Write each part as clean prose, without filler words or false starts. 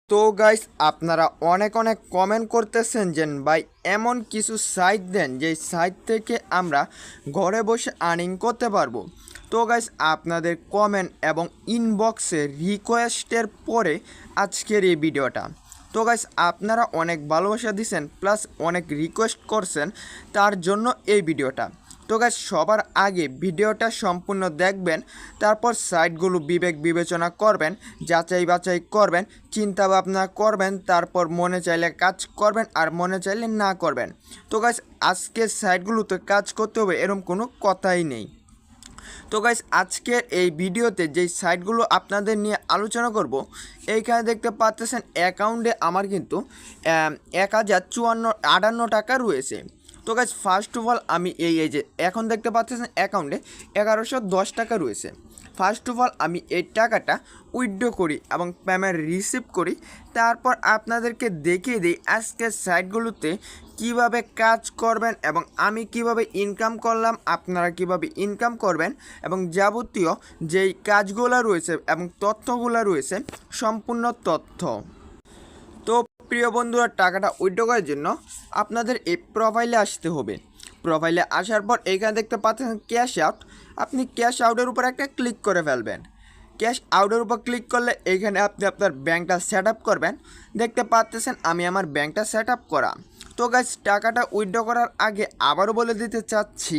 তো গাইস আপনারা অনেক অনেক কমেন্ট করতেছেন যে ভাই এমন কিছু সাইট দেন যেই সাইট থেকে আমরা ঘরে বসে আর্নিং করতে পারবো। তো গাইস আপনাদের কমেন্ট এবং ইনবক্সে রিকোয়েস্টের পরে আজকের এই ভিডিওটা। তো গাইস আপনারা অনেক ভালোবাসা দিয়েছেন প্লাস অনেক রিকোয়েস্ট করছেন, তার জন্য এই ভিডিওটা। তো গাইস সবার আগে ভিডিওটা সম্পূর্ণ দেখবেন, তারপর সাইটগুলো বিবেক বিবেচনা করবেন, যাচাই বাছাই করবেন, চিন্তা ভাবনা করবেন, তারপর মনে চাইলে কাজ করবেন আর মনে চাইলে না করবেন। তো গাইস আজকের সাইটগুলোতে কাজ করতে হবে এরকম কোনো কথাই নেই। তো গাইস আজকের এই ভিডিওতে যেই সাইটগুলো আপনাদের নিয়ে আলোচনা করব, এইখানে দেখতে পাচ্ছেন অ্যাকাউন্টে আমার কিন্তু 1058 টাকা রয়েছে। তো গাইস ফার্স্ট অফ অল আমি এই যে এখন দেখতে পাচ্ছেন অ্যাকাউন্টে 1110 টাকা রয়েছে। ফার্স্ট অফ অল আমি এই টাকাটা উইথড্র করি এবং পেমেন্ট রিসিভ করি, তারপর আপনাদেরকে দেখিয়ে দিই আজকের সাইটগুলোতে কিভাবে কাজ করবেন এবং আমি কিভাবে ইনকাম করলাম, আপনারা কিভাবে ইনকাম করবেন এবং যাবতীয় যেই কাজগুলো রয়েছে এবং তথ্যগুলো রয়েছে সম্পূর্ণ তথ্য। তো প্রিয় বন্ধুরা, টাকাটা উইথড্র করার জন্য আপনাদের এই প্রোফাইলে আসতে হবে। প্রোফাইলে আসার পর এইখানে দেখতে পাচ্ছেন ক্যাশ আউট। আপনি ক্যাশ আউটের উপর একটা ক্লিক করে ফেলবেন। ক্যাশ আউটের উপর ক্লিক করলে এইখানে আপনি আপনার ব্যাঙ্কটা সেট আপ করবেন। দেখতে পাচ্ছেন আমি আমার ব্যাঙ্কটা সেট আপ করা। তো গাইস টাকাটা উইথড্র করার আগে আবারও বলে দিতে চাচ্ছি,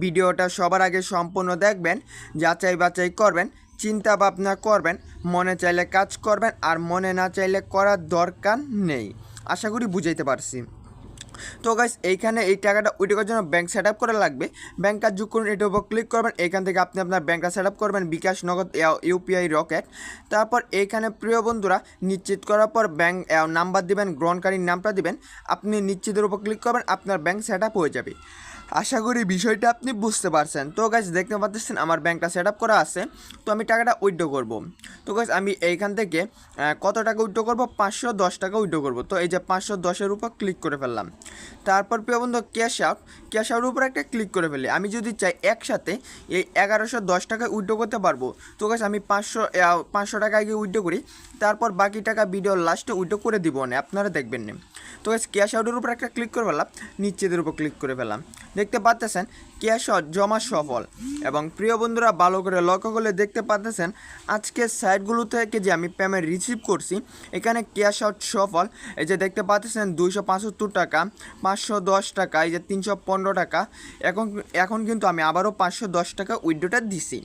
ভিডিওটা সবার আগে সম্পূর্ণ দেখবেন, যাচাই বাছাই করবেন, চিন্তা ভাবনা করবেন, মনে চাইলে কাজ করবেন আর মনে না চাইলে করার দরকার নেই। আশা করি বুঝাইতে পারছি। তো গাইস এইখানে এই টাকাটা উইথড্র করার জন্য ব্যাঙ্ক সেট আপ করা লাগবে। ব্যাঙ্ক কার্ড যোগ করুন, এটার উপর ক্লিক করবেন। এখান থেকে আপনি আপনার ব্যাঙ্কটা সেট আপ করবেন, বিকাশ, নগদ, ইউপিআই, রকেট। তারপর এইখানে প্রিয় বন্ধুরা নিশ্চিত করার পর ব্যাঙ্ক নাম্বার দিবেন, গ্রহণকারীর নামটা দিবেন। আপনি নিশ্চিতের উপর ক্লিক করবেন, আপনার ব্যাঙ্ক সেট আপ হয়ে যাবে। আশা করি বিষয়টা আপনি বুঝতে পারছেন। তো গাইস দেখতে পাচ্ছেন আমার ব্যাঙ্কটা সেট আপ করা আছে। তো আমি টাকাটা উইথড্র করব। তো গাইস আমি এইখান থেকে কত টাকা উইথড্র করব, 510 টাকা উইথড্র করব। তো এই যে 510-এর উপর ক্লিক করে ফেললাম। তারপর প্রিয় বন্ধু ক্যাশ আউটের উপর একটা ক্লিক করে ফেলি। আমি যদি চাই একসাথে এই 1110 টাকা উইথড্র করতে পারবো। তো গাইস আমি 500 টাকা আগে উইথড্র করি, তারপর বাকি টাকা ভিডিওর লাস্টে উইথড্র করে দিব না, আপনারা দেখবেন না। তো গাইস ক্যাশ আউটের উপর একটা ক্লিক করে ফেললাম, নিচেদের উপর ক্লিক করে ফেললাম। দেখতে পাচ্ছেন ক্যাশ আউট জমা সফল। এবং প্রিয় বন্ধুরা ভালো করে লক্ষ্য করলে দেখতে পাচ্ছেন আজকের সাইটগুলো থেকে যে আমি পেমেন্ট রিসিভ করছি, এখানে ক্যাশ আউট সফল। এই যে দেখতে পাচ্ছেন 275 টাকা, 510 টাকা, এই যে 315 টাকা। এখন কিন্তু আমি আবারও 510 টাকা উইথড্রটা দিছি।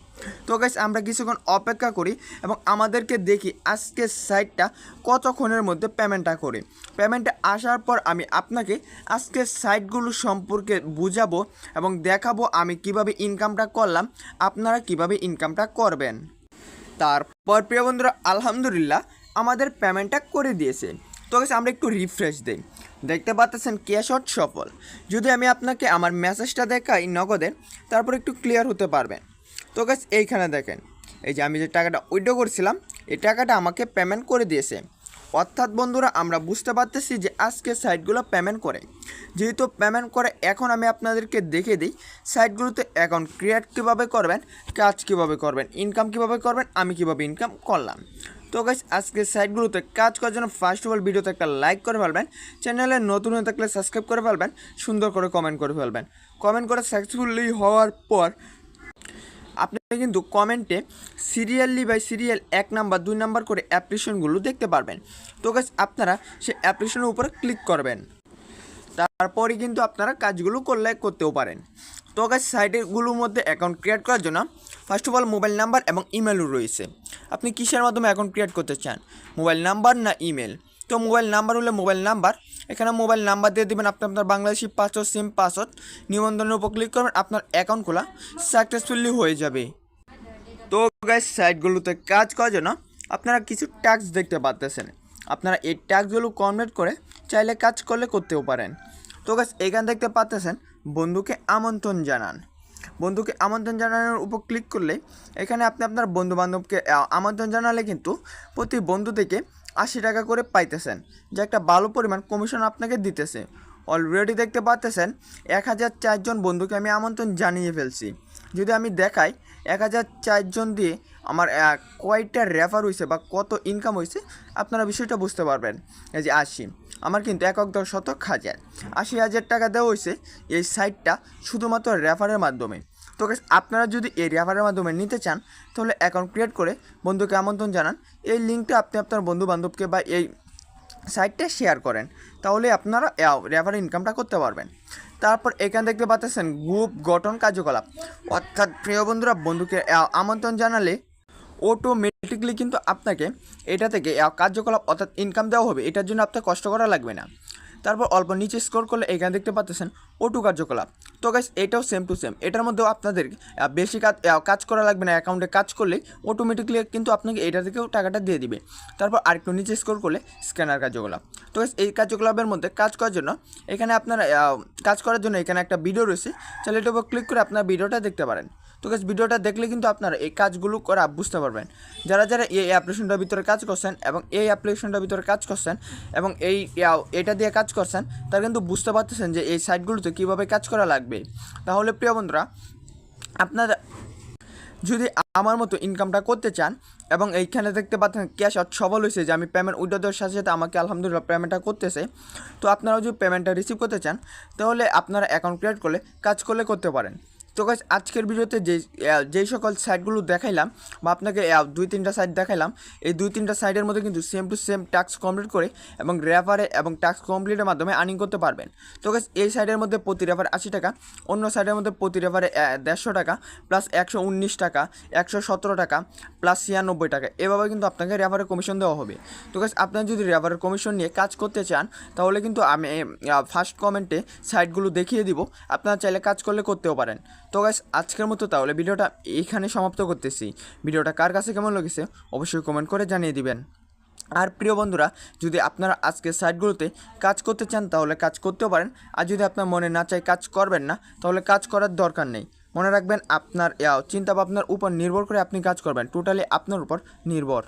তো গাইস আমরা কিছুক্ষণ অপেক্ষা করি এবং আমাদেরকে দেখি আজকের সাইটটা কতক্ষণের মধ্যে পেমেন্টটা করে। পেমেন্টে আসার পর আমি আপনাকে আজকের সাইটগুলো সম্পর্কে বুঝাবো এবং দেখাবো আমি কিভাবে ইনকামটা করলাম, আপনারা কিভাবে ইনকামটা করবেন। তারপর প্রিয় বন্ধুরা আলহামদুলিল্লাহ আমাদের পেমেন্টটা করে দিয়েছে। তো গাইস আমরা একটু রিফ্রেশ দিই। দেখতে পাচ্ছেন ক্যাশ আউট সফল। যদি আমি আপনাকে আমার মেসেজটা দেখাই নগদের, তারপর একটু ক্লিয়ার হতে পারবেন। তো গাইস এইখানে দেখেন, এই যে আমি যে টাকাটা উইথড্র করছিলাম এই টাকাটা আমাকে পেমেন্ট করে দিয়েছে। অর্থাৎ বন্ধুরা আমরা বুঝতে পারতেছি যে আজকে সাইটগুলো পেমেন্ট করে। যেহেতু পেমেন্ট করে, এখন আমি আপনাদেরকে দেখে দিই সাইটগুলোতে অ্যাকাউন্ট ক্রিয়েট কীভাবে করবেন, কাজ কীভাবে করবেন, ইনকাম কীভাবে করবেন, আমি কীভাবে ইনকাম করলাম। তো গাইস আজকের সাইটগুলোতে কাজ করার জন্য ফার্স্ট অফ অল ভিডিওতে একটা লাইক করে ফেলবেন, চ্যানেলে নতুন হয়ে থাকলে সাবস্ক্রাইব করে ফেলবেন, সুন্দর করে কমেন্ট করে ফেলবেন। কমেন্ট করে সাকসেসফুলি হওয়ার পর আপনি কিন্তু কমেন্টে serially by serial 1 number 2 number করে অ্যাপ্লিকেশনগুলো দেখতে পারবেন। তো গাইস আপনারা সেই অ্যাপ্লিকেশনের উপরে ক্লিক করবেন, তারপরে কিন্তু আপনারা কাজগুলো করতেও পারেন। তো গাইস সাইটগুলোর মধ্যে অ্যাকাউন্ট ক্রিয়েট করার জন্য first of all mobile number এবং ইমেলও রয়েছে। আপনি কিসের মাধ্যমে অ্যাকাউন্ট ক্রিয়েট করতে চান, মোবাইল নাম্বার না ইমেল? তো মোবাইল নাম্বার হলে মোবাইল নাম্বার, এখানে মোবাইল নাম্বার দিয়ে দেবেন আপনি আপনার বাংলাদেশি পাসওয়ার্ড, সিম পাসওয়ার্ড, নিবন্ধনের উপর ক্লিক করবেন, আপনার অ্যাকাউন্ট খোলা সাকসেসফুলি হয়ে যাবে। তো গাইস সাইটগুলোতে কাজ করার জন্য আপনারা কিছু ট্যাক্স দেখতে পাচ্ছেন। আপনারা এই ট্যাক্সগুলো কনভার্ট করে চাইলে কাজ করতেও পারেন। তো গাইস এখানে দেখতে পাচ্ছেন বন্ধুকে আমন্ত্রণ জানান। বন্ধুকে আমন্ত্রণ জানানোর উপর ক্লিক করলে এখানে আপনি আপনার বন্ধু বান্ধবকে আমন্ত্রণ জানালে কিন্তু প্রতি বন্ধু থেকে 80 টাকা করে পাইতেছেন, যে একটা ভালো পরিমাণ কমিশন আপনাকে দিতেছে। অলরেডি দেখতে পাচ্ছেন 1004 জন বন্ধুকে আমি আমন্ত্রণ জানিয়ে ফেলছি। যদি আমি দেখাই 1004 জন দিয়ে আমার কয়টা রেফার হয়েছে বা কত ইনকাম হয়েছে আপনারা বিষয়টা বুঝতে পারবেন। এই যে 80, আমার কিন্তু 1,10,000 80,000 টাকা দেওয়া হয়েছে এই সাইটটা শুধুমাত্র রেফারের মাধ্যমে। তো গাইস আপনারা যদি এই রেফারের মাধ্যমে নিতে চান তাহলে অ্যাকাউন্ট ক্রিয়েট করে বন্ধুকে আমন্ত্রণ জানান, এই লিঙ্কটা আপনি আপনার বন্ধু বান্ধবকে বা এই সাইটটা শেয়ার করেন, তাহলে আপনারা রেফার ইনকামটা করতে পারবেন। তারপর এখানে দেখতে পাচ্ছেন গ্রুপ গঠন কার্যকলাপ, অর্থাৎ প্রিয় বন্ধুরা বন্ধুকে আমন্ত্রণ জানালে অটোমেটিকলি কিন্তু আপনাকে এটা থেকে কার্যকলাপ অর্থাৎ ইনকাম দেওয়া হবে, এটার জন্য আপনার কষ্ট করা লাগবে না। তারপর অল্প নিচে স্ক্রল করলে এখানে দেখতে পাচ্ছেন ওটু কার্যকলাপ। তো গাইস এটাও সেম টু সেম, এটার মধ্যেও আপনাদের বেশি কাজ করা লাগবে না, অ্যাকাউন্টে কাজ করলেই অটোমেটিকলি কিন্তু আপনাকে এটা থেকেও টাকাটা দিয়ে দিবে। তারপর আরেকটু নিচে স্ক্রল করলে স্ক্যানার কার্যকলাপ। তো গাইস এই কার্যকলাপের মধ্যে কাজ করার জন্য এখানে আপনারা কাজ করার জন্য এখানে একটা ভিডিও রয়েছে, তাহলে এটার উপর ক্লিক করে আপনার ভিডিওটা দেখতে পারেন। তো গাইস ভিডিওটা দেখলে কিন্তু আপনারা এই কাজগুলো করা বুঝতে পারবেন। যারা যারা এই অ্যাপ্লিকেশনটার ভিতরে কাজ করছেন এবং এই অ্যাপ্লিকেশনটার ভিতরে কাজ করছেন এবং এটা দিয়ে কাজ করছেন, তারা কিন্তু বুঝতে পারতেছেন যে এই সাইটগুলোতে কীভাবে কাজ করা লাগবে। তাহলে প্রিয় বন্ধুরা আপনারা যদি আমার মতো ইনকামটা করতে চান এবং এইখানে দেখতে পাচ্ছেন ক্যাশ আউট সবল হয়েছে যে আমি পেমেন্ট উইথড্র দেওয়ার সাথে সাথে আমাকে আলহামদুলিল্লাহ পেমেন্টটা করতেছে, তো আপনারাও যদি পেমেন্টটা রিসিভ করতে চান তাহলে আপনারা অ্যাকাউন্ট ক্রিয়েট করলে কাজ করতে পারেন। তো গাইস আজকের ভিডিওতে যেই সকল সাইটগুলো দেখাইলাম বা আপনাকে 2-3টা সাইট দেখাইলাম, এই 2-3টা সাইটের মধ্যে কিন্তু same to same task complete করে এবং রেফারে এবং টাস্ক কমপ্লিটের মাধ্যমে আর্নিং করতে পারবেন। তো গাইস এই সাইটের মধ্যে প্রতি রেফারে 80 টাকা, অন্য সাইটের মধ্যে প্রতি রেফারে 150 টাকা প্লাস 119 টাকা, 117 টাকা প্লাস 96 টাকা, এভাবে কিন্তু আপনাকে রেফারের কমিশন দেওয়া হবে। তো গাইস আপনারা যদি রেফারের কমিশন নিয়ে কাজ করতে চান তাহলে কিন্তু আমি ফার্স্ট কমেন্টে সাইটগুলো দেখিয়ে দিব, আপনারা চাইলে কাজ করতেও পারেন। তো গাইস আজকের মতো তাহলে ভিডিওটা এইখানে সমাপ্ত করতেছি। ভিডিওটা কার কাছে কেমন লেগেছে অবশ্যই কমেন্ট করে জানিয়ে দিবেন। আর প্রিয় বন্ধুরা যদি আপনারা আজকের সাইটগুলোতে কাজ করতে চান তাহলে কাজ করতেও পারেন, আর যদি আপনার মনে না চায় কাজ করবেন না তাহলে কাজ করার দরকার নেই। মনে রাখবেন আপনার চিন্তা ভাবনার উপর নির্ভর করে আপনি কাজ করবেন, টোটালি আপনার উপর নির্ভর।